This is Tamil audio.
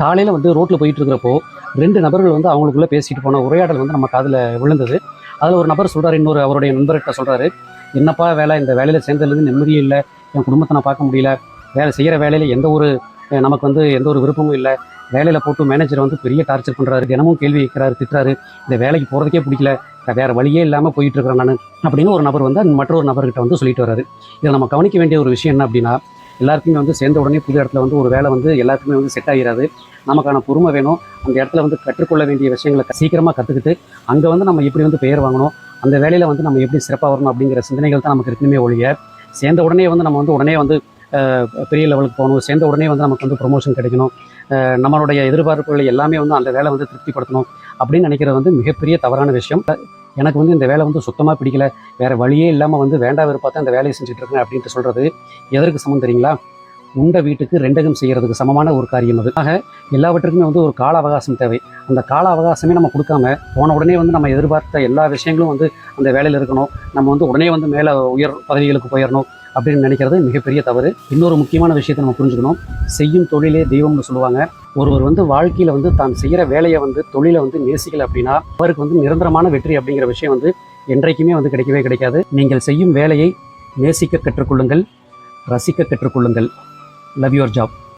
காலையில் வந்து ரோட்டில் போயிட்டு இருக்கிறப்போ 2 நபர்கள் வந்து அவங்களுக்குள்ளே பேசிட்டு போன உரையாடல் வந்து நம்ம காதில் விழுந்தது. அதில் ஒரு நபர் சொல்கிறார், இன்னொரு அவருடைய நண்பர்கிட்ட சொல்கிறாரு, என்னப்பா வேலை, இந்த வேலையில் சேர்ந்ததுலேருந்து நிம்மதியே இல்லை, என் குடும்பத்தை நான் பார்க்க முடியல, வேலை செய்கிற வேலையில் நமக்கு வந்து எந்த ஒரு விருப்பமும் இல்லை, வேலையில் போட்டு மேனேஜர் வந்து பெரிய டார்ச்சர் பண்ணுறாரு, தினமும் கேள்வி கேட்குறாரு, திட்டுறாரு, இந்த வேலைக்கு போகிறதுக்கே பிடிக்கல, வேறு வழியே இல்லாமல் போயிட்டு இருக்கிறேன் நான் அப்படின்னு ஒரு நபர் வந்து மற்றொரு நபர்கிட்ட வந்து சொல்லிட்டு வர்றாரு. இதில் நம்ம கவனிக்க வேண்டிய ஒரு விஷயம் என்ன அப்படின்னா, எல்லாருக்குமே வந்து சேர்ந்த உடனே புது இடத்துல வந்து ஒரு வேலை வந்து எல்லாருக்குமே வந்து செட் ஆகிடாது. நமக்கான பொறுமை வேணும். அந்த இடத்துல வந்து கற்றுக்கொள்ள வேண்டிய விஷயங்களை சீக்கிரமாக கற்றுக்கிட்டு அங்கே வந்து நம்ம எப்படி வந்து பெயர் வாங்கணும், அந்த வேலையில் வந்து நம்ம எப்படி சிறப்பாக வரணும் அப்படிங்கிற சிந்தனைகள் தான் நமக்கு இருக்கணுமே ஒழிய, சேர்ந்த உடனே வந்து நம்ம வந்து உடனே வந்து பெரிய லெவலுக்கு போகணும், சேர்ந்த உடனே வந்து நமக்கு வந்து ப்ரொமோஷன் கிடைக்கணும், நம்மளுடைய எதிர்பார்ப்புகளை எல்லாமே வந்து அந்த வேலை வந்து திருப்திப்படுத்தணும் அப்படின்னு நினைக்கிறது வந்து மிகப்பெரிய தவறான விஷயம். எனக்கு வந்து இந்த வேலை வந்து சுத்தமாக பிடிக்கல, வேறு வழியே இல்லாமல் வந்து வேண்டா வெறுப்பாக இந்த வேலையை செஞ்சுட்டு இருக்கேன் அப்படின்ட்டு சொல்கிறது எதற்கு சமம் தெரியுங்களா? உண்ட வீட்டுக்கு 2 அகம் செய்கிறதுக்கு சமமான ஒரு காரியம் அது. ஆக எல்லாவற்றுக்குமே வந்து ஒரு கால அவகாசம் தேவை. அந்த கால அவகாசமே நம்ம கொடுக்காம போன உடனே வந்து நம்ம எதிர்பார்த்த எல்லா விஷயங்களும் வந்து அந்த வேலையில் இருக்கணும், நம்ம வந்து உடனே வந்து மேலே உயர் பதவிகளுக்கு போயிடணும் அப்படின்னு நினைக்கிறது மிகப்பெரிய தவறு. இன்னொரு முக்கியமான விஷயத்தை நம்ம புரிஞ்சுக்கணும். செய்யும் தொழிலே தெய்வம்னு சொல்லுவாங்க. ஒருவர் வந்து வாழ்க்கையில் வந்து தான் செய்கிற வேலையை வந்து தொழிலை வந்து நேசிக்கல அப்படின்னா அவருக்கு வந்து நிரந்தரமான வெற்றி அப்படிங்கிற விஷயம் வந்து என்றைக்குமே வந்து கிடைக்கவே கிடைக்காது. நீங்கள் செய்யும் வேலையை நேசிக்க கற்றுக்கொள்ளுங்கள், ரசிக்க கற்றுக்கொள்ளுங்கள். Love your job.